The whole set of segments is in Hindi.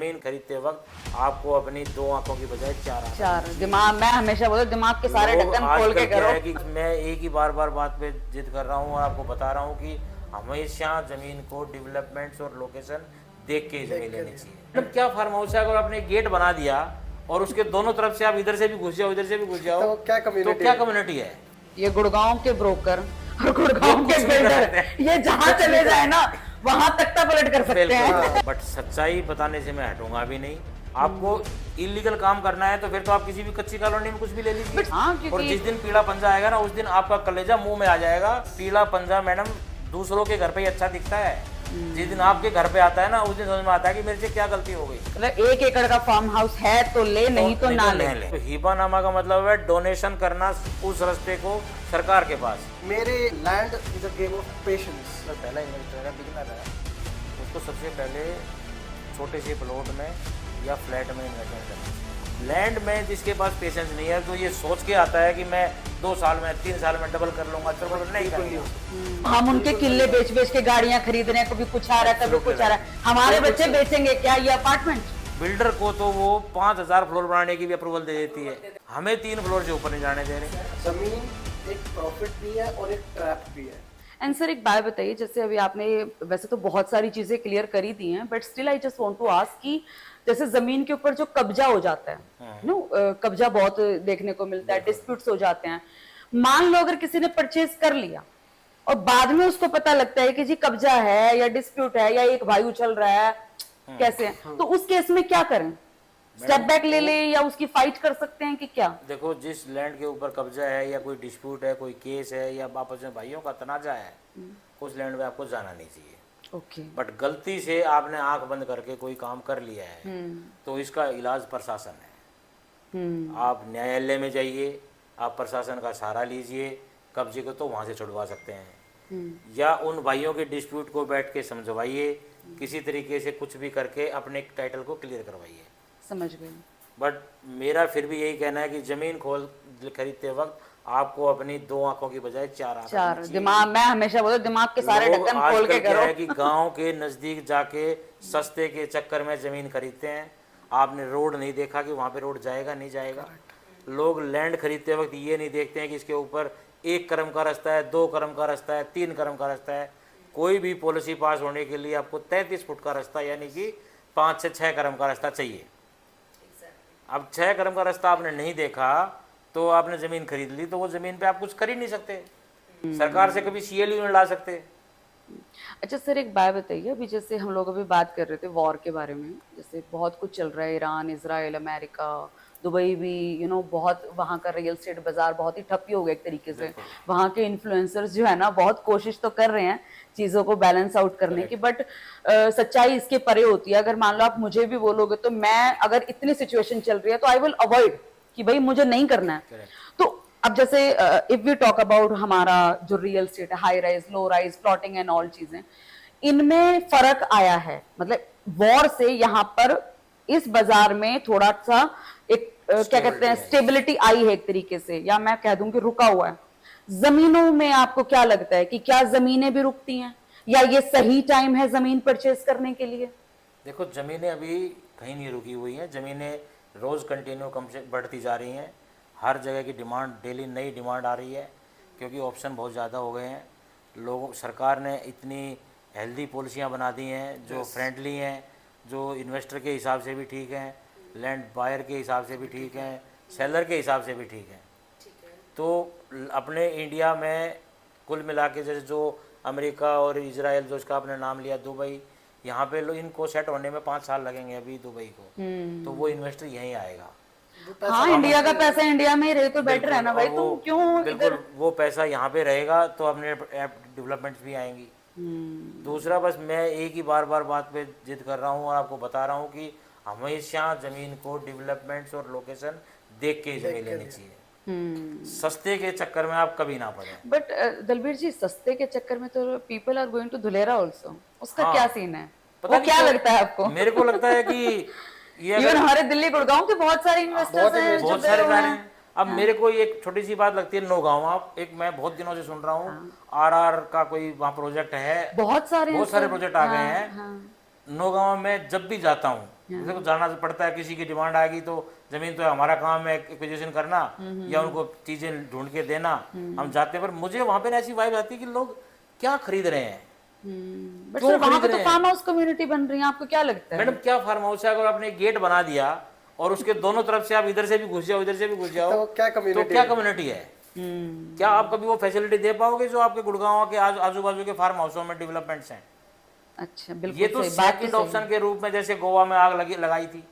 जमीन खरीदते वक्त आपको अपनी दो आंखों की बजाय चार दिमाग, मैं हमेशा बोलती हूँ दिमाग के सारे लोग ढक्कन खोल आजकल के क्या करो। है कि मैं एक ही बार बात पे जिद कर रहा हूँ और आपको बता रहा हूँ कि हमेशा जमीन को डेवलपमेंट्स और लोकेशन देख के ही जमीन लेनी चाहिए। मतलब क्या फार्म हाउस है, अगर आपने गेट बना दिया और उसके दोनों तरफ से आप इधर से भी घुस जाओ इधर से भी घुस जाओ तो क्या कम्युनिटी है? ये गुड़गांव के ब्रोकर और गुड़गांव ये के कुछ भी कर बिल्डर सकते हैं। ये जहां चले जाए ना वहां तख्ता पलट कर सकते हैं। बट सच्चाई बताने से मैं हटूंगा भी नहीं। आपको इलीगल काम करना है तो फिर तो आप किसी भी कच्ची कॉलोनी में कुछ भी ले लीजिए। हाँ, क्योंकि और जिस दिन पीला पंजा आएगा ना उस दिन आपका कलेजा मुंह में आ जाएगा। पीला पंजा मैडम दूसरों के घर पे ही अच्छा दिखता है, जिस दिन आपके घर पे आता है ना उस दिन समझ में आता है कि मेरे से क्या गलती हो गई। मतलब 1 एकड़ का फार्म हाउस है तो ले, नहीं तो ना ले। तो हिबानामा का मतलब है डोनेशन करना उस रास्ते को सरकार के पास। मेरे land is a game of patience. पहला इन्वेस्टर है, बिगिनर है, उसको सबसे पहले छोटे से प्लॉट में या फ्लैट में इन्वेस्टमेंट करना। लैंड में जिसके पास पेशेंस नहीं है तो ये सोच के आता है कि मैं 2 साल में 3 साल में डबल कर लूंगा, तो नहीं करेंगे। हम उनके किले बेच बेच के गाड़ियां खरीद रहे हैं, कभी कुछ आ रहा है कभी कुछ आ रहा है। हमारे बच्चे बेचेंगे क्या ये अपार्टमेंट? बिल्डर को तो वो 5000 फ्लोर बनाने की भी अप्रूवल दे देती है, हमें 3 फ्लोर से ऊपर नहीं जाने दे रहे। जमीन एक प्रॉफिट भी है और एक ट्रैप भी है। एंड सर एक बात बताइए, जैसे अभी आपने वैसे तो बहुत सारी चीजें क्लियर करी दी हैं, but still I just want to ask कि जैसे जमीन के ऊपर जो कब्जा हो जाता है नो, कब्जा बहुत देखने को मिलता है, डिस्प्यूट्स हो जाते हैं। मान लो अगर किसी ने परचेज कर लिया और बाद में उसको पता लगता है कि जी कब्जा है या डिस्प्यूट है या एक भाई उछल रहा है, कैसे है, तो उस केस में क्या करें? स्टेप बैक ले ले या उसकी फाइट कर सकते हैं कि क्या? देखो, जिस लैंड के ऊपर कब्जा है या कोई डिस्प्यूट है, कोई केस है या आपस में भाइयों का तनाजा है, उस लैंड में आपको जाना नहीं चाहिए। ओके। बट गलती से आपने आंख बंद करके कोई काम कर लिया है तो इसका इलाज प्रशासन है। आप न्यायालय में जाइए, आप प्रशासन का सहारा लीजिए, कब्जे को तो वहां से छुड़वा सकते हैं। या उन भाइयों के डिस्प्यूट को बैठ के समझवाइए, किसी तरीके से कुछ भी करके अपने टाइटल को क्लियर करवाइए। समझ गए। बट मेरा फिर भी यही कहना है कि जमीन खरीदते वक्त आपको अपनी 2 आंखों की बजाय 4 आंखें चार दिमाग, मैं हमेशा बोलती हूँ दिमाग के सारे लोग ढक्कन खोल के आजकल क्या करो। है कि गांव के नजदीक जाके सस्ते के चक्कर में जमीन खरीदते हैं। आपने रोड नहीं देखा कि वहां पे रोड जाएगा नहीं जाएगा। लोग लैंड खरीदते वक्त ये नहीं देखते हैं कि इसके ऊपर 1 कदम का रास्ता है, 2 कदम का रास्ता है, 3 कदम का रास्ता है। कोई भी पॉलिसी पास होने के लिए आपको 33 फुट का रास्ता यानी कि 5 से 6 कदम का रास्ता चाहिए। अब 6 कदम का रास्ता आपने नहीं देखा तो आपने जमीन खरीद ली, तो वो जमीन पे आप कुछ कर ही नहीं सकते। सरकार से कभी CLU नहीं ला सकते। अच्छा सर एक बात बताइए, अभी जैसे हम लोग अभी बात कर रहे थे वॉर के बारे में, जैसे बहुत कुछ चल रहा है, ईरान, इजराइल, अमेरिका, दुबई भी, बहुत वहाँ का रियल एस्टेट बाजार बहुत ही ठप्पी हो गया एक तरीके से। वहाँ के इन्फ्लुएंसर्स जो है ना बहुत कोशिश तो कर रहे हैं चीज़ों को बैलेंस आउट करने की, बट सच्चाई इसके परे होती है। अगर मान लो आप मुझे भी बोलोगे तो मैं, अगर इतनी सिचुएशन चल रही है तो आई विल अवॉइड कि भाई मुझे नहीं करना है। तो अब जैसे इफ वी टॉक अबाउट हमारा जो रियल एस्टेट है, high rise, low rise, plotting and all चीजें, इनमें फर्क आया है, मतलब वॉर से यहाँ पर इस बाजार में थोड़ा सा एक क्या कहते हैं स्टेबिलिटी आई है एक तरीके से, या मैं कह दूं कि रुका हुआ है। जमीनों में आपको क्या लगता है कि क्या जमीनें भी रुकती हैं या ये सही टाइम है जमीन परचेज करने के लिए? देखो, जमीनें अभी कहीं नहीं रुकी हुई हैं। जमीनें रोज़ कंटिन्यू कम से बढ़ती जा रही हैं। हर जगह की डिमांड, डेली नई डिमांड आ रही है क्योंकि ऑप्शन बहुत ज़्यादा हो गए हैं। लोगों, सरकार ने इतनी हेल्दी पॉलिसियाँ बना दी हैं जो फ्रेंडली हैं, जो इन्वेस्टर के हिसाब से भी ठीक हैं, लैंड बायर के हिसाब से भी ठीक हैं, सेलर के हिसाब से भी ठीक हैं। तो अपने इंडिया में कुल मिला के जैसे जो अमेरिका और इजराइल, जो इसका आपने नाम लिया, दुबई, यहाँ पे लोग इनको सेट होने में 5 साल लगेंगे अभी दुबई को, तो वो इन्वेस्टर यहीं आएगा। हाँ, इंडिया का पैसा इंडिया में ही रहे तो बेटर है ना भाई, तुम क्यों बिल्कुल वो पैसा यहाँ पे रहेगा तो अपने डेवलपमेंट्स भी आएंगी। दूसरा, बस मैं एक ही बार बात पे जिद कर रहा हूँ और आपको बता रहा हूँ कि हमेशा जमीन को डेवलपमेंट्स और लोकेशन देख के जमीन लेनी चाहिए। सस्ते के चक्कर में आप कभी ना पड़े। बट दलबीर जी, सस्ते के चक्कर में तो people are going to Dholera also, उसका क्या सीन है? वो क्या लगता है आपको? मेरे को लगता है कि ये इवन हमारे दिल्ली गुड़गांव के बहुत सारे इन्वेस्टर्स हैं, बहुत सारे हैं। अब मेरे को एक छोटी सी बात लगती है, नौगांव, आप एक मैं बहुत दिनों से सुन रहा हूँ RR का कोई वहाँ प्रोजेक्ट है, बहुत सारे प्रोजेक्ट आ गए हैं। नौगांव में जब भी जाता हूँ जैसे को जाना पड़ता है, किसी की डिमांड आएगी तो जमीन तो है, हमारा काम है एक्विजिशन करना या उनको चीज़ें ढूंढ के देना, हम जाते हैं। पर मुझे वहाँ पे ऐसी वाइब आती है कि लोग क्या खरीद रहे हैं, बट क्यों सर वहाँ खरीद पे रहे तो हैं? फार्म हाउस कम्युनिटी बन रही है, आपको क्या लगता है? मैडम क्या फार्म हाउस है? अगर आपने एक गेट बना दिया और उसके दोनों तरफ से आप इधर से भी घुस जाओ, इधर से भी घुस जाओ, तो क्या community तो क्या है? कम्युनिटी है? क्या आप कभी वो फैसिलिटी दे पाओगे जो आपके गुड़गांव के आजू बाजू के फार्म हाउसों में डेवलपमेंट्स हैं? अच्छा, बिल्कुल ये तो सही बात, सेकंड ऑप्शन के रूप में, जैसे गोवा में आग लगाई थी,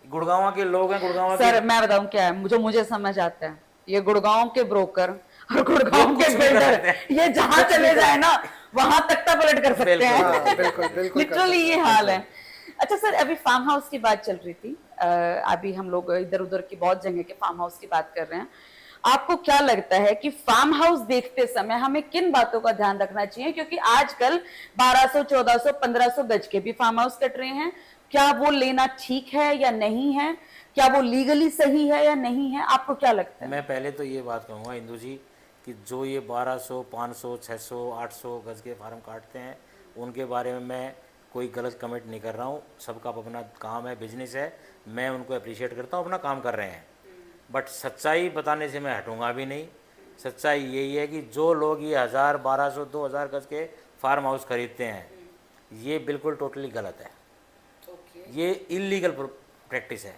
गुड़गांव के लोग हैं, गुड़गांव के सर मैं बताऊं क्या है, मुझे समझ आता है, ये गुड़गांव के ब्रोकर और गुड़गांव कुछ के भी कर बिल्डर, सकते हैं। ये जहां चले जाए ना वहां तख्ता पलट कर सकते बिल्कुल। हैं। हाँ, बिल्कुल बिल्कुल कर लिटरली सकते ये हैं। हाल है। अच्छा सर, अभी फार्म हाउस की बात चल रही थी, अभी हम लोग इधर उधर की बहुत जगह के फार्म हाउस की बात कर रहे हैं। आपको क्या लगता है कि फार्म हाउस देखते समय हमें किन बातों का ध्यान रखना चाहिए? क्योंकि आजकल 1200, 1400, 1500 गज के भी फार्म हाउस कट रहे हैं। क्या वो लेना ठीक है या नहीं है? क्या वो लीगली सही है या नहीं है? आपको क्या लगता है? मैं पहले तो ये बात कहूँगा इंदु जी कि जो ये 1200, 500, 600, 800 गज के फार्म काटते हैं, उनके बारे में मैं कोई गलत कमेंट नहीं कर रहा हूँ। सबका अपना काम है, बिजनेस है, मैं उनको अप्रिशिएट करता हूँ, अपना काम कर रहे हैं। बट सच्चाई बताने से मैं हटूँगा भी नहीं। सच्चाई यही है कि जो लोग ये 1000, 1200, 2000 गज के फार्म हाउस खरीदते हैं, ये बिल्कुल टोटली गलत है। ये इलीगल प्रैक्टिस है।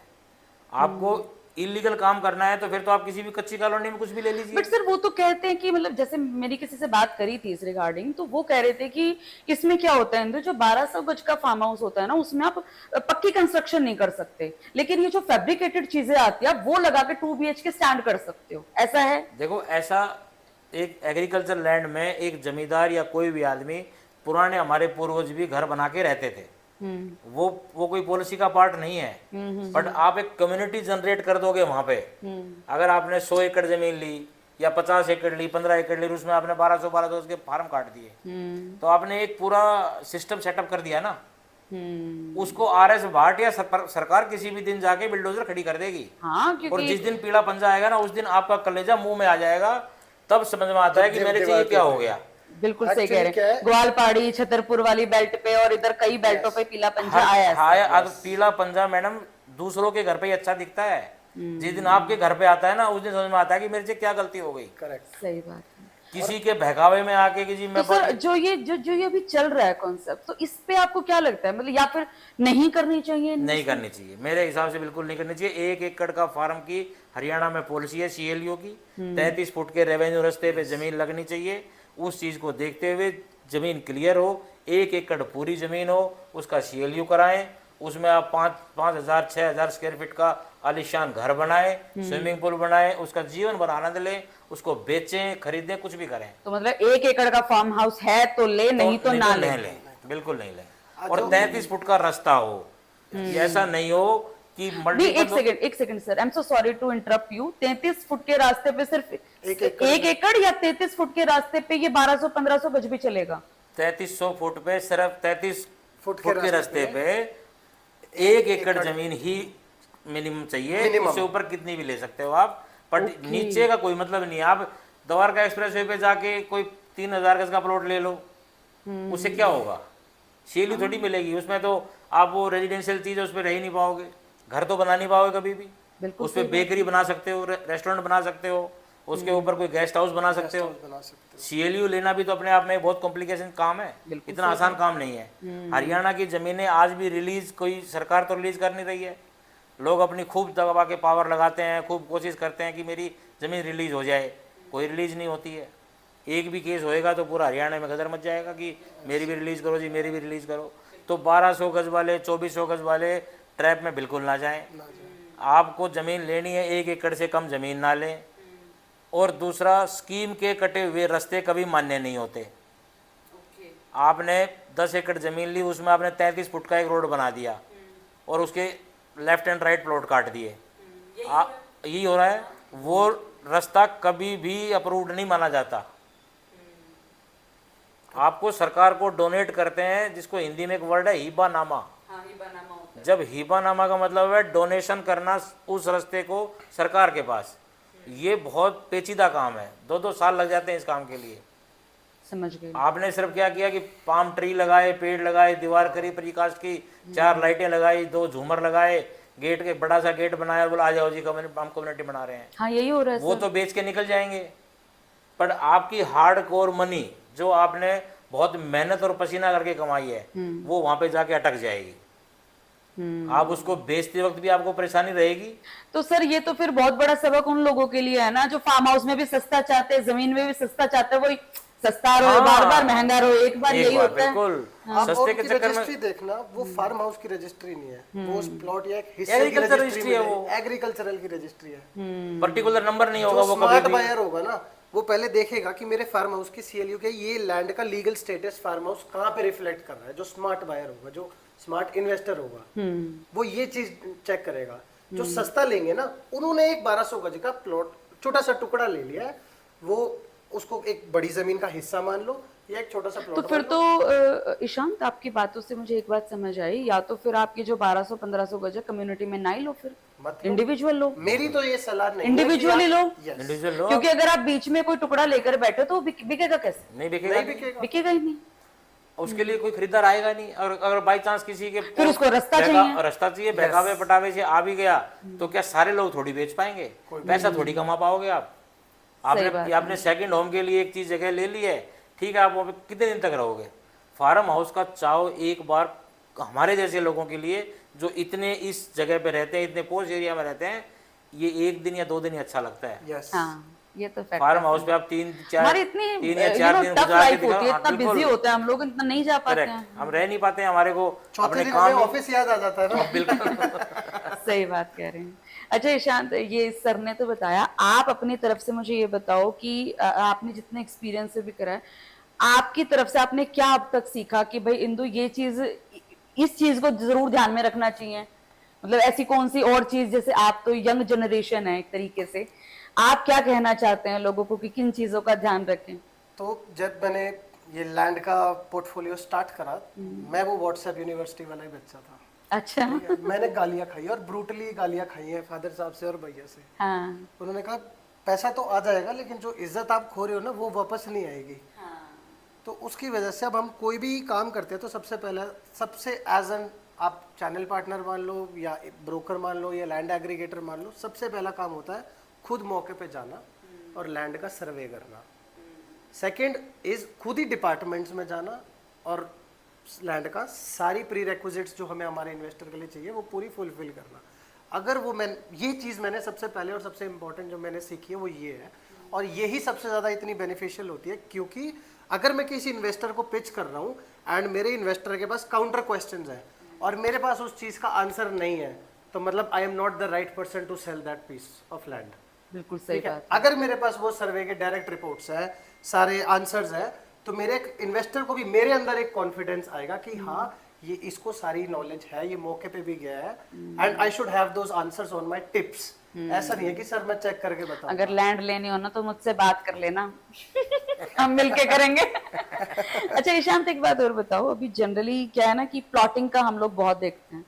आपको इलीगल काम करना है तो फिर तो आप किसी भी कच्ची कॉलोनी में कुछ भी ले लीजिए। बट सर वो तो कहते हैं कि मतलब जैसे मेरी किसी से बात करी थी इस रिगार्डिंग, तो वो कह रहे थे कि इसमें क्या होता है इंदु, जो 1200 गज का फार्म हाउस होता है ना, उसमें आप पक्की कंस्ट्रक्शन नहीं कर सकते, लेकिन ये जो फैब्रिकेटेड चीजें आती है आप वो लगा के 2 BHK स्टैंड कर सकते हो, ऐसा है? देखो, ऐसा एक एग्रीकल्चर लैंड में एक जमींदार या कोई भी आदमी, पुराने हमारे पूर्वज भी घर बना के रहते थे, वो कोई पॉलिसी का पार्ट नहीं है। बट आप एक कम्युनिटी जनरेट कर दोगे वहां पे। अगर आपने 100 एकड़ जमीन ली या 50 एकड़ ली, 15 एकड़ ली, उसमें आपने 1200 उसके फार्म काट दिए, तो आपने एक पूरा सिस्टम सेटअप कर दिया ना। उसको RS भाट या सरकार किसी भी दिन जाके बिल्डोजर खड़ी कर देगी। हाँ, और क्योंकि जिस दिन पीला पंजा आएगा ना, उस दिन आपका कलेजा मुंह में आ जाएगा, तब समझ में आता है कि मेरे से ये क्या हो गया। बिल्कुल सही कह Actually क्या रहे है? हैं। ग्वालपाड़ी, छतरपुर वाली बेल्ट पे और इधर कई बेल्टों पे पीला पंजा आया है। हाँ, अब पीला पंजा मैडम दूसरों के घर पे ही अच्छा दिखता है। जिस दिन आपके घर पे आता है ना, उस दिन समझ में आता है कि मेरे से क्या गलती हो गई। करेक्ट। सही बात है। किसी के बहकावे में आके कि जी तो मैं सर जो ये अभी चल रहा है कॉन्सेप्ट, तो इस पे आपको क्या लगता है, मतलब या फिर नहीं करनी चाहिए? नहीं करनी चाहिए, मेरे हिसाब से बिल्कुल नहीं करनी चाहिए। 1 एकड़ का फार्म की हरियाणा में पॉलिसी है CLU की, 33 फुट के रेवेन्यू रास्ते पे जमीन लगनी चाहिए। उस चीज को देखते हुए जमीन क्लियर हो, 1 एकड़ पूरी जमीन हो, उसका CLU कराएं। उसमें आप 5,000, 6,000 स्क्वायर फीट का आलीशान घर बनाएं, स्विमिंग पूल बनाएं, उसका जीवन भर आनंद लें, उसको बेचें, खरीदें, कुछ भी करें। तो मतलब 1 एकड़ का फार्म हाउस है तो ले, नहीं तो ना ले। नहीं लें, बिल्कुल नहीं लें। और 33 फुट का रास्ता हो, ऐसा नहीं हो कि नहीं, एक second sir, I am so sorry to interrupt you. 33 foot के रास्ते पे सिर्फ 1 एकड़ या 33 फुट के रास्ते पे ये 1200-1500 गज भी चलेगा? 3300 फुट पे सिर्फ 33 फुट फुट के रास्ते पे 1 एकड़ जमीन ही मिनिमम चाहिए। उससे ऊपर कितनी भी ले सकते हो आप, पर नीचे का कोई मतलब नहीं है। आप द्वारका एक्सप्रेसवे पे जाके कोई 3000 गज का प्लॉट ले लो, उससे क्या होगा? CLU थोड़ी मिलेगी उसमें, तो आप वो रेजिडेंशियल चीज है उस पर रह ही नहीं पाओगे, घर तो बना नहीं पाओगे कभी भी। बिल्कुल उस पर बेकरी बना सकते हो, रेस्टोरेंट बना सकते हो, उसके ऊपर कोई गेस्ट हाउस बना सकते हो। CLU लेना भी तो अपने आप में बहुत कॉम्प्लिकेशन काम है, इतना आसान काम नहीं है। हरियाणा की जमीनें आज भी रिलीज कोई सरकार तो रिलीज कर नहीं रही है। लोग अपनी खूब दबा के पावर लगाते हैं, खूब कोशिश करते हैं कि मेरी ज़मीन रिलीज हो जाए, कोई रिलीज नहीं होती है। एक भी केस होएगा तो पूरा हरियाणा में गदर मच जाएगा कि मेरी भी रिलीज करो जी, मेरी भी रिलीज करो। तो 1200 गज वाले, 2400 गज वाले ट्रैप में बिल्कुल ना जाएं। आपको ज़मीन लेनी है, 1 एकड़ से कम ज़मीन ना लें। और दूसरा, स्कीम के कटे हुए रास्ते कभी मान्य नहीं होते। आपने 10 एकड़ ज़मीन ली, उसमें आपने 33 फुट का एक रोड बना दिया और उसके लेफ्ट एंड राइट प्लॉट काट दिए, यही हो रहा है। वो रास्ता कभी भी अप्रूव्ड नहीं माना जाता। आपको सरकार को डोनेट करते हैं, जिसको हिंदी में एक वर्ड है हिबानामा। जब हिबानामा का मतलब है डोनेशन करना उस रास्ते को सरकार के पास, ये बहुत पेचीदा काम है, 2-2 साल लग जाते हैं इस काम के लिए। समझ गई। आपने सिर्फ क्या किया कि पाम ट्री लगाए, पेड़ लगाए, दीवार करी प्रीकास्ट की, 4 लाइटें लगाई, 2 झूमर लगाए, गेट के बड़ा सा गेट बनाया, बोला आ जाओ जी हम कम्युनिटी बना रहे हैं। हाँ यही हो रहा है वो सर। तो बेच के निकल जाएंगे, पर आपकी हार्ड कोर मनी जो आपने बहुत मेहनत और पसीना करके कमाई है वो वहां पे जाके अटक जाएगी। आप उसको बेचते वक्त भी आपको परेशानी रहेगी। तो सर ये तो फिर बहुत बड़ा सबक उन लोगों के लिए है ना जो फार्म हाउस में भी सस्ता चाहते हैं, जमीन में भी सस्ता चाहते हैं, वही सस्ता रहो, हाँ, बार बार महंगा रहो, एक बार यही होता है। बिल्कुल आप सस्ते और के की चक्कर रजिस्ट्री में देखना, वो फार्म हाउस की रजिस्ट्री नहीं है, वो उस प्लॉट या एक हिस्से की Agriculture रजिस्ट्री registry है वो। एग्रीकल्चरल की रजिस्ट्री है। पर्टिकुलर नंबर नहीं होगा जो वो स्मार्ट कभी भी। बायर होगा ना, वो पहले देखेगा कि मेरे फार्म हाउस की सीएलयू के ये लैंड का लीगल स्टेटस फार्म हाउस कहाँ पे रिफ्लेक्ट कर रहा है। जो स्मार्ट बायर होगा, जो स्मार्ट इन्वेस्टर होगा, वो ये चीज चेक करेगा। जो सस्ता लेंगे ना, उन्होंने एक 1200 गज का प्लॉट छोटा सा टुकड़ा ले लिया है, वो उसको एक बड़ी जमीन का हिस्सा मान लो या एक छोटा सा तो प्लॉट। फिर तो ईशांत आपकी बातों से मुझे एक बात समझ आई, या तो फिर आपकी जो 1200-1500 गज है कम्युनिटी में ना ही लो, फिर मत लो। इंडिविजुअल लो, मेरी तो ये सलाह नहीं है कि इंडिविजुअली लो। Yes। इंडिविजुअल लो, क्योंकि अगर आप बीच में कोई टुकड़ा लेकर बैठे तो वो बिकेगा कैसे? नहीं बिकेगा, नहीं बिकेगा। बिकेगा ही नहीं। उसके लिए कोई खरीदार आएगा नहीं। और अगर बाई चांस किसी के फिर उसको रास्ता चाहिए। रास्ता चाहिए, बहकावे पटावे से आ भी गया तो क्या सारे लोग थोड़ी बेच पाएंगे? पैसा थोड़ी कमा पाओगे आप। आपने सेकंड होम के लिए एक चीज जगह ले ली है, ठीक है, आप वहाँ पे कितने दिन तक रहोगे? फार्म हाउस का चाव एक बार हमारे जैसे लोगों के लिए जो इतने इस जगह पे रहते हैं, इतने पोस्ट एरिया में रहते हैं, ये 1 दिन या 2 दिन ही अच्छा लगता है। यस। हाँ ये तो फैक्ट फार्म हाउस पे आप 3 हमारी 4 इतनी 3 या 4 दिन टफ गुजार के लाइफ होती है, दिखाओ। इतना बिजी होते हैं हम लोग, इतना नहीं जा पाते करेक्ट, हैं। हम रह नहीं पाते हैं, हमारे को चौथे अपने दिन काम हमें में ऑफिस याद आ जाता है ना। बिल्कुल सही बात कह रहे हैं। अच्छा ईशांत, ये सर ने तो बताया, आप अपनी तरफ से मुझे ये बताओ कि आपने जितने एक्सपीरियंस से भी करा है, आपकी तरफ से आपने क्या अब तक सीखा कि भाई इंदु ये चीज, इस चीज को जरूर ध्यान में रखना चाहिए? मतलब ऐसी कौन सी और चीज, जैसे आप तो यंग जनरेशन है एक तरीके से, आप क्या कहना चाहते हैं लोगों को कि किन चीजों का ध्यान रखें? तो जब मैंने ये लैंड का पोर्टफोलियो स्टार्ट करा, मैं वो व्हाट्सएप यूनिवर्सिटी वाला ही बच्चा था। अच्छा। मैंने गालियां खाई और ब्रूटली गालियां खाई हैं फादर साहब से और भैया से। हाँ। उन्होंने कहा पैसा तो आ जाएगा, लेकिन जो इज्जत आप खो रहे हो ना, वो वापस नहीं आएगी। तो उसकी वजह से अब हम कोई भी काम करते हैं तो सबसे एज एन आप चैनल पार्टनर मान लो या ब्रोकर मान लो या लैंड एग्रीगेटर मान लो, सबसे पहला काम होता है खुद मौके पे जाना और लैंड का सर्वे करना। सेकंड इज खुद ही डिपार्टमेंट्स में जाना और लैंड का सारी प्री रेक्विजिट्स जो हमें हमारे इन्वेस्टर के लिए चाहिए वो पूरी फुलफिल करना। अगर वो ये चीज़ मैंने सबसे पहले और सबसे इम्पोर्टेंट जो मैंने सीखी है वो ये है, और यही सबसे ज़्यादा इतनी बेनिफिशियल होती है, क्योंकि अगर मैं किसी इन्वेस्टर को पिच कर रहा हूँ एंड मेरे इन्वेस्टर के पास काउंटर क्वेश्चंस हैं और मेरे पास उस चीज़ का आंसर नहीं है, तो मतलब I am not the right person to sell that piece of land. बिल्कुल सही बात। अगर मेरे पास वो सर्वे के डायरेक्ट रिपोर्ट्स है, सारे आंसर्स है, तो मेरे इन्वेस्टर को भी मेरे अंदर एक कॉन्फिडेंस आएगा कि हाँ ये इसको सारी नॉलेज है, ये मौके पे भी गया है, and I should have those answers on my tips. ऐसा नहीं है कि सर मैं चेक करके बताऊं। अगर लैंड लेनी हो ना तो मुझसे बात कर लेना, हम मिलके करेंगे। अच्छा ईशांत, एक बात और बताओ, अभी जनरली क्या है ना कि प्लॉटिंग का हम लोग बहुत देखते हैं,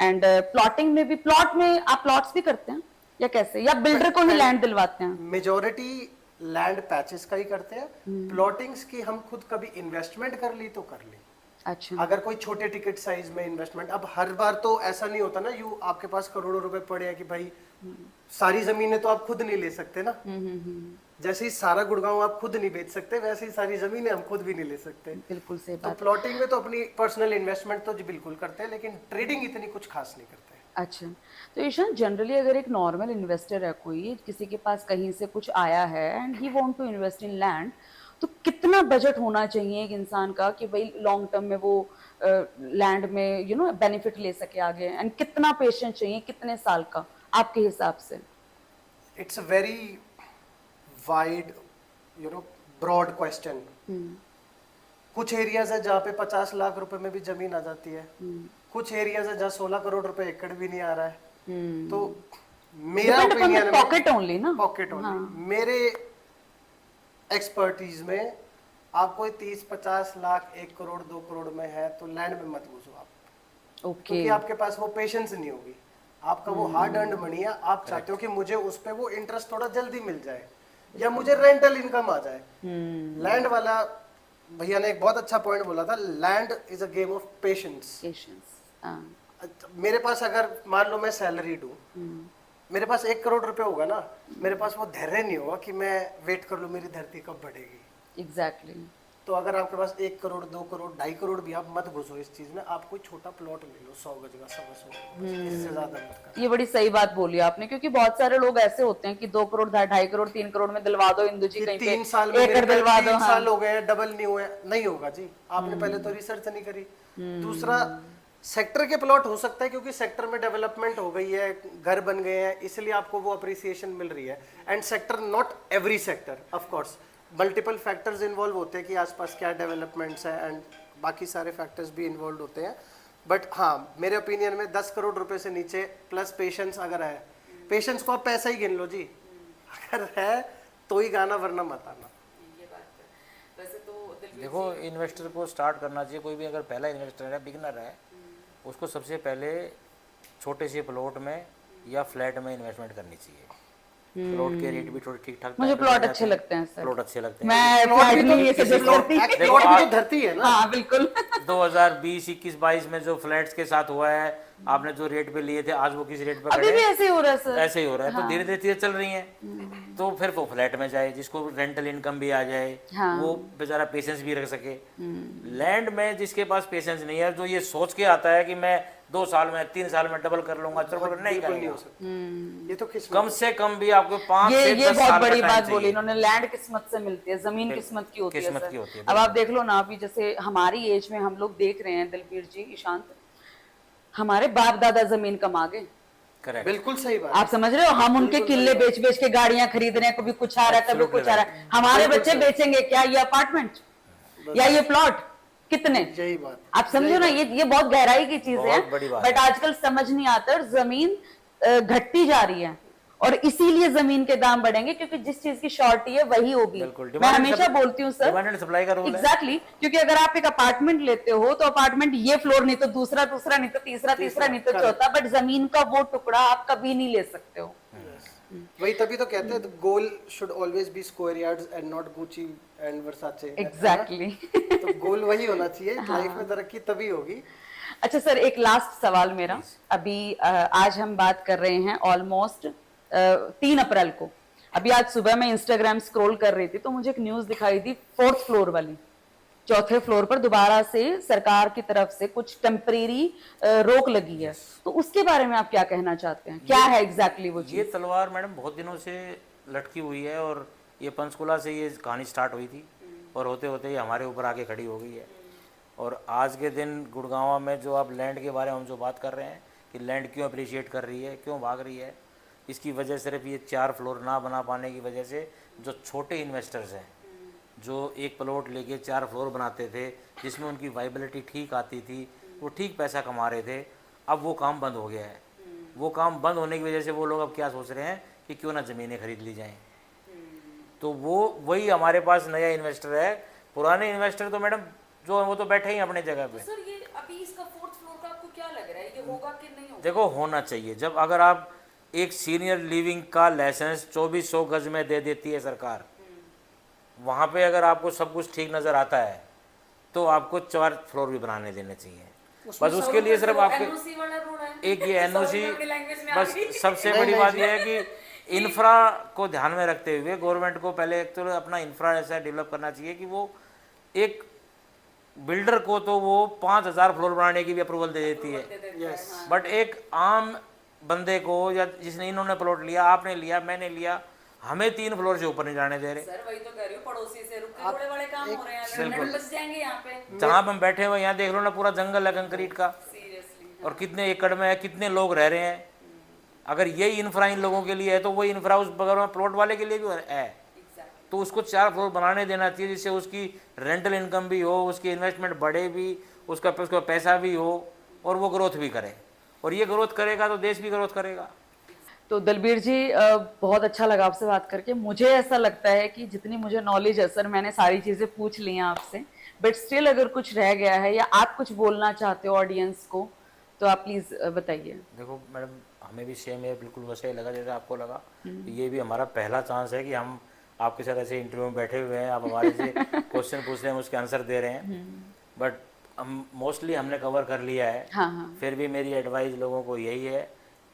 एंड प्लॉटिंग में भी, प्लॉट में आप प्लॉट्स भी करते हैं या कैसे, या बिल्डर को ही लैंड दिलवाते हैं? मेजोरिटी लैंड पैचेस का ही करते हैं। प्लॉटिंग्स की हम खुद कभी इन्वेस्टमेंट कर ली तो कर ली। अच्छा। अगर कोई छोटे टिकट साइज में इन्वेस्टमेंट, अब हर बार तो ऐसा नहीं होता ना, आपके पास करोड़ों रुपए पड़े हैं कि भाई सारी जमीनें तो आप खुद नहीं ले सकते ना। जैसे ही सारा गुड़गांव आप खुद नहीं बेच सकते, वैसे ही सारी जमीनें हम खुद भी नहीं ले सकते। बिल्कुल सही तो बात। प्लॉटिंग में तो अपनी पर्सनल इन्वेस्टमेंट तो जी बिल्कुल करते हैं, लेकिन ट्रेडिंग इतनी कुछ खास नहीं करते। अच्छा, तो ईशान जनरली अगर एक नॉर्मल इन्वेस्टर है, कोई किसी के पास कहीं से कुछ आया है and he want to invest in land, तो कितना बजट होना चाहिए एक इंसान का कि भाई लॉन्ग टर्म में वो लैंड में बेनिफिट ले सके आगे, एंड कितना पेशेंस चाहिए, कितने साल का आपके हिसाब से? It's a very wide broad question. कुछ एरियाज है जहाँ पे 50 लाख रुपए में भी जमीन आ जाती है, कुछ एरियाज है जहाँ 16 करोड़ रुपए एकड़ भी नहीं आ रहा है। तो मेरा ओपिनियन, पॉकेट ओनली ना, पॉकेट ओनली, मेरे एक्सपर्टीज में आप कोई 30-50 लाख 1 करोड़ 2 करोड़ में है तो लैंड में मत घुसो आप। ओके। क्योंकि आपके पास वो पेशेंस नहीं होगी, आपका वो हार्ड अर्न्ड मनी है, आप चाहते हो कि मुझे उस पे वो इंटरेस्ट थोड़ा जल्दी मिल जाए या मुझे रेंटल इनकम आ जाए। लैंड वाला भैया ने एक बहुत अच्छा पॉइंट बोला था, land is a game of patience. Patience. मेरे पास अगर मान लो मैं सैलरीड हूँ, मेरे पास 1 करोड़ रुपए होगा ना, मेरे पास वो धैर्य नहीं होगा कि मैं वेट कर लूँ मेरी धरती कब बढ़ेगी। एग्जैक्टली। तो अगर आपके पास 1 करोड़ 2 करोड़ 2.5 करोड़ भी, आप मत घुसो इस चीज में, आप कोई छोटा प्लॉट ले लो 100 गज का 100 इससे ज्यादा मत करो। ये बड़ी सही बात बोली आपने, क्योंकि बहुत सारे लोग ऐसे होते हैं कि 2 करोड़ 2.5 करोड़ 3 करोड़ में दिलवा दो इंदु जी, कि कहीं 3 साल पे में एकड़ दिलवा दो। 3 साल हो गए डबल नहीं हुए, नहीं होगा जी। आपने पहले तो रिसर्च नहीं करी। दूसरा, सेक्टर के प्लॉट हो सकता है क्योंकि सेक्टर में डेवलपमेंट हो गई है, घर बन गए हैं, इसलिए आपको वो अप्रिसिएशन मिल रही है। And sector, not every sector, of course multiple factors involve होते हैं कि आसपास क्या डेवलपमेंट्स हैं, एंड बाकी सारे फैक्टर्स भी इन्वॉल्व होते हैं। बट हाँ, मेरे ओपिनियन में 10 करोड़ रुपए से नीचे प्लस पेशेंस अगर है, पेशेंस को आप पैसा ही गिन लो जी, अगर है तो ही गाना, वरना मत आना। वैसे तो देखो, इन्वेस्टर को स्टार्ट करना चाहिए, कोई भी अगर पहला इन्वेस्टर है, बिगनर है, उसको सबसे पहले छोटे से प्लॉट में या फ्लैट में इन्वेस्टमेंट करनी चाहिए। प्लॉट के रेट भी थोड़े ठीक ठाक मुझे प्लॉट अच्छे लगते हैं सर, प्लॉट अच्छे लगते हैं। मैं प्लॉट नहीं ये सजेस्ट करती। प्लॉट भी तो धरती है ना। हाँ बिल्कुल। 2020, 21, 22 में जो फ्लैट्स के साथ हुआ है, आपने जो रेट पे लिए थे, आज वो किस रेट पे अभी भी खड़े हैं? ऐसे ही हो रहा है सर। ऐसे ही हो रहा है। तो धीरे धीरे चीजें चल रही हैं, तो फिर वो फ्लैट में जाए, जिसको रेंटल इनकम भी आ जाए, वो बेचारा पेशेंस भी रख सके। लैंड में जिसके पास पेशेंस नहीं है, जो ये सोच के आता है कि मैं 2 साल में 3 साल में डबल कर लूंगा, ट्रिपल नहीं करेगा। ये तो किस्मत कम से कम भी आपको 5 से 10 ये बहुत साल बड़ी का बात टाइम बोली चाहिए। इन्होंने, लैंड किस्मत से मिलती है, जमीन किस्मत की होती है किस्मत सर। की होती है, अब आप देख लो ना, अभी जैसे हमारी एज में हम लोग देख रहे हैं, दिलबीर जी, ईशांत, हमारे बाप दादा जमीन कमा गए। करेक्ट, बिल्कुल सही बात। आप समझ रहे हो, हम उनके किले बेच बेच के गाड़ियां खरीद रहे हैं, कभी कुछ आ रहा है कभी कुछ आ रहा है। हमारे बच्चे बेचेंगे क्या ये अपार्टमेंट या ये प्लॉट? कितने? यही बात। आप समझो ना, ये बहुत गहराई की चीज है, बहुत बड़ी बात बट आजकल समझ नहीं आता, और जमीन घटती जा रही है, और इसीलिए जमीन के दाम बढ़ेंगे, क्योंकि जिस चीज की शॉर्टी है वही होगी। बिल्कुल, मैं हमेशा बोलती हूँ सर, डिमांड एंड सप्लाई का रूल है। एग्जैक्टली, क्योंकि अगर आप एक अपार्टमेंट लेते हो तो अपार्टमेंट ये फ्लोर नहीं तो दूसरा, दूसरा नहीं तो तीसरा, तीसरा नहीं तो चौथा, बट जमीन का वो टुकड़ा आप कभी नहीं ले सकते हो। वही तभी तो कहते हैं goal should always be square yards and not Gucci and Versace. Exactly. तो गोल वही होना चाहिए। लाइफ में तरक्की तभी होगी। अच्छा सर, एक लास्ट सवाल मेरा, अभी आज हम बात कर रहे हैं ऑलमोस्ट 3 अप्रैल को। अभी आज सुबह मैं इंस्टाग्राम स्क्रॉल कर रही थी तो मुझे एक न्यूज दिखाई दी, 4th फ्लोर वाली, 4थे फ्लोर पर दोबारा से सरकार की तरफ से कुछ टेम्परेरी रोक लगी है, तो उसके बारे में आप क्या कहना चाहते हैं? क्या है एग्जैक्टली वो ये चीज? तलवार मैडम बहुत दिनों से लटकी हुई है, और ये पंचकुला से ये कहानी स्टार्ट हुई थी, और होते होते ये हमारे ऊपर आके खड़ी हो गई है। और आज के दिन गुड़गांव में जो आप लैंड के बारे में हम जो बात कर रहे हैं कि लैंड क्यों अप्रिशिएट कर रही है, क्यों भाग रही है, इसकी वजह सिर्फ ये 4 फ्लोर ना बना पाने की वजह से जो छोटे इन्वेस्टर्स हैं, जो एक प्लॉट लेके 4 फ्लोर बनाते थे, जिसमें उनकी वाइबिलिटी ठीक आती थी, वो ठीक पैसा कमा रहे थे, अब वो काम बंद हो गया है। वो काम बंद होने की वजह से वो लोग अब क्या सोच रहे हैं कि क्यों ना ज़मीनें खरीद ली जाएं। तो वही हमारे पास नया इन्वेस्टर है। पुराने इन्वेस्टर तो मैडम जो है वो तो बैठे ही हैं अपनी जगह पे। सर ये अभी इसका 4th फ्लोर का आपको क्या लग रहा है, ये होगा कि नहीं होगा? देखो, होना चाहिए। जब अगर आप एक सीनियर लिविंग का लाइसेंस 2400 गज में दे देती है सरकार, वहाँ पे अगर आपको सब कुछ ठीक नज़र आता है तो आपको 4 फ्लोर भी बनाने देने चाहिए। बस उसके लिए सिर्फ आपके एक ये एनओसी, बस सबसे बड़ी बात यह है कि इंफ्रा को ध्यान में रखते हुए गवर्नमेंट को पहले एक तो अपना इंफ्रा ऐसा डेवलप करना चाहिए कि वो एक बिल्डर को तो वो 5000 फ्लोर बनाने की भी अप्रूवल दे देती है, बट एक आम बंदे को, या जिसने इन्होंने प्लॉट लिया, आपने लिया, मैंने लिया, हमें 3 फ्लोर से ऊपर नहीं जाने दे रहे। सर वही तो कह रही हूँ, पड़ोसी से रुके थोड़े बड़े काम हो रहे हैं, बिल्कुल बच जाएंगे यहाँ पे। जहाँ हम बैठे हुए यहाँ देख लो ना, पूरा जंगल है कंक्रीट का, सीरियसली। और कितने एकड़ में है, कितने लोग रह रहे हैं। अगर यही इंफ्रा इन लोगों के लिए है तो वही इंफ्रा उस बगल में प्लॉट वाले के लिए भी है। तो उसको 4 फ्लोर बनाने देना चाहिए, जिससे उसकी रेंटल इनकम भी हो, उसकी इन्वेस्टमेंट बढ़े भी, उसका पैसा भी हो, और वो ग्रोथ भी करे। और ये ग्रोथ करेगा तो देश भी ग्रोथ करेगा। तो दलबीर जी, बहुत अच्छा लगा आपसे बात करके। मुझे ऐसा लगता है कि जितनी मुझे नॉलेज है सर, मैंने सारी चीज़ें पूछ ली हैं आपसे, बट स्टिल अगर कुछ रह गया है या आप कुछ बोलना चाहते हो ऑडियंस को, तो आप प्लीज़ बताइए। देखो मैडम, हमें भी सेम है, बिल्कुल वैसे ही लगा जैसे आपको लगा। ये भी हमारा पहला चांस है कि हम आपके साथ ऐसे इंटरव्यू में बैठे हुए हैं, आप हमारे से क्वेश्चन पूछ रहे हैं, उसके आंसर दे रहे हैं, बट हम मोस्टली हमने कवर कर लिया है। हाँ हाँ फिर भी मेरी एडवाइस लोगों को यही है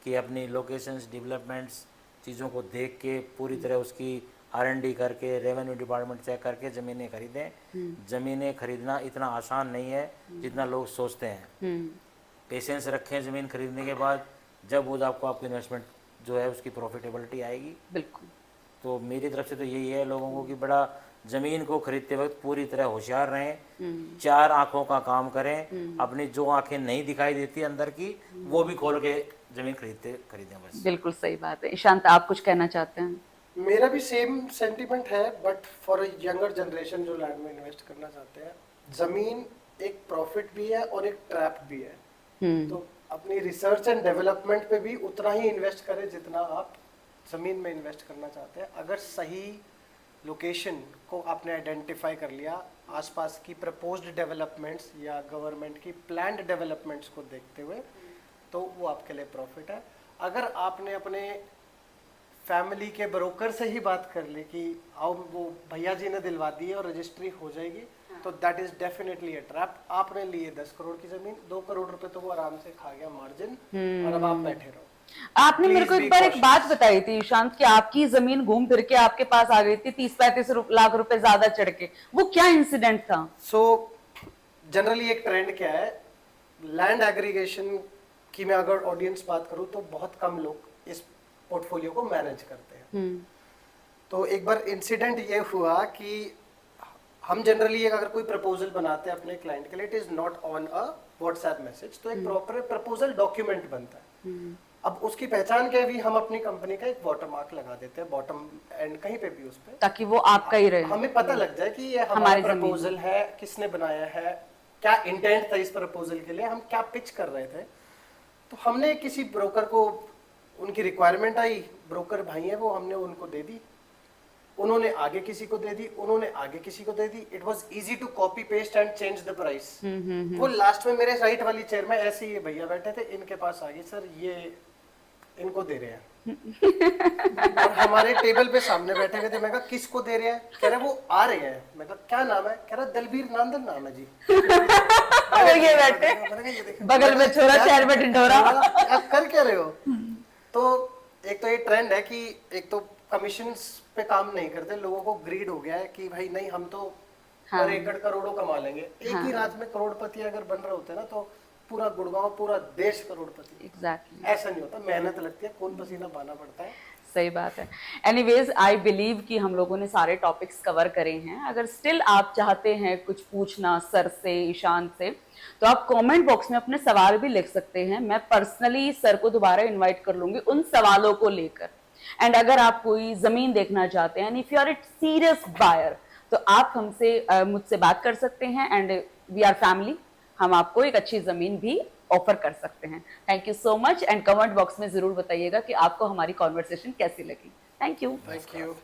कि अपनी लोकेशंस, डेवलपमेंट्स चीज़ों को देख के पूरी तरह उसकी R&D करके, रेवेन्यू डिपार्टमेंट चेक करके ज़मीनें खरीदें। ज़मीनें खरीदना इतना आसान नहीं है जितना लोग सोचते हैं। पेशेंस रखें ज़मीन खरीदने के बाद, जब वो आपको आपकी इन्वेस्टमेंट जो है उसकी प्रॉफिटेबिलिटी आएगी। बिल्कुल। तो मेरी तरफ से तो यही है लोगों को कि बड़ा ज़मीन को खरीदते वक्त पूरी तरह होशियार रहें, 4 आँखों का काम करें, अपनी जो आँखें नहीं दिखाई देती अंदर की वो भी खोल के ज़मीन खरीदें बस। बिल्कुल सही बात है। ईशांत, आप कुछ कहना चाहते हैं? मेरा भी सेम सेंटीमेंट है, but for a younger generation जो लैंड में इन्वेस्ट करना चाहते हैं, जमीन एक प्रॉफिट भी है और एक ट्रैप भी है। तो अपनी रिसर्च एंड डेवलपमेंट पे भी उतना ही इन्वेस्ट करें जितना आप ज़मीन में इन्वेस्ट करना चाहते हैं। अगर सही लोकेशन को आपने आइडेंटिफाई कर लिया, आसपास की प्रपोज्ड डेवलपमेंट्स या गवर्नमेंट की प्लान्ड डेवलपमेंट्स को देखते हुए, तो वो आपके लिए प्रॉफिट है। अगर आपने अपने फैमिली के ब्रोकर से ही बात कर ली कि आओ वो भैया जी ने दिलवा दी है और रजिस्ट्री हो जाएगी, तो that is definitely a trap. आपने लिए 10 करोड़ की जमीन, 2 करोड़ रुपए तो वो आराम से खा गया मार्जिन, और अब आप बैठे रहो। आपने मेरे को Please एक be बार एक cautious. बात बताई थी ईशांत कि आपकी जमीन घूम फिर के आपके पास आ गई थी 30-35 लाख रुपए ज्यादा चढ़ के। वो क्या इंसिडेंट था? सो जनरली एक ट्रेंड क्या है, लैंड एग्रीगेशन की मैं अगर ऑडियंस बात करूं तो बहुत कम लोग इस पोर्टफोलियो को मैनेज करते हैं। तो एक बार इंसिडेंट ये हुआ कि हम जनरली अगर कोई प्रपोजल बनाते हैं अपने क्लाइंट के लिए, it is not on a WhatsApp message, तो एक प्रॉपर प्रपोजल डॉक्यूमेंट बनता है। अब उसकी पहचान क्या है, भी हम अपनी कंपनी का एक वाटरमार्क लगा देते हैं बॉटम एंड कहीं पे भी उस पे, ताकि वो आपका ही रहे। हमें पता लग जाए कि ये हमारा हमारी जमीन प्रपोजल है, किसने बनाया है, क्या इंटेंट था इस प्रपोजल के लिए, हम क्या पिच कर रहे थे। तो हमने किसी ब्रोकर को, उनकी रिक्वायरमेंट आई, ब्रोकर भाई है वो, हमने उनको दे दी, उन्होंने आगे किसी को दे दी, उन्होंने आगे किसी को दे दी। It was easy to copy paste and change the price. वो लास्ट में मेरे राइट वाली चेयर में ऐसे ही भैया बैठे थे, इनके पास आ गई, सर ये इनको दे रहे हैं। और हमारे टेबल पे सामने बैठे हुए थे। मैं कहा किसको दे रहे हैं? कह रहे वो आ रहे हैं। मैं कहा क्या नाम है? कह रहा दलबीर नांदल नाम है जी। ये बैठे बगल में छोरा, शहर में ढिंढोरा। आप कर क्या रहे हो? तो एक तो ये ट्रेंड है कि एक तो कमीशंस पे काम नहीं करते, लोगों को ग्रीड हो गया है कि भाई नहीं हम तो पर एकड़ करोड़ों कमा लेंगे। एक ही रात में करोड़पति अगर बन रहे होते ना तो पूरा गुड़गांव, पूरा देश करोड़पति। एग्जैक्टली। ऐसा नहीं होता, मेहनत लगती है, खून पसीना बहाना पड़ता है। सही बात है। एनीवेज, आई बिलीव कि हम लोगों ने सारे टॉपिक्स कवर करे हैं। अगर स्टिल आप चाहते हैं कुछ पूछना सर से, ईशांत से, तो आप कमेंट बॉक्स में अपने सवाल भी लिख सकते हैं। मैं पर्सनली सर को दोबारा इनवाइट कर लूंगी उन सवालों को लेकर। एंड अगर आप कोई जमीन देखना चाहते हैं, if you are a serious buyer, तो आप हमसे मुझसे बात कर सकते हैं। एंड वी आर फैमिली, हम आपको एक अच्छी जमीन भी ऑफर कर सकते हैं। Thank you so much. And comment box में जरूर बताइएगा कि आपको हमारी कॉन्वर्सेशन कैसी लगी। Thank you. Thank you.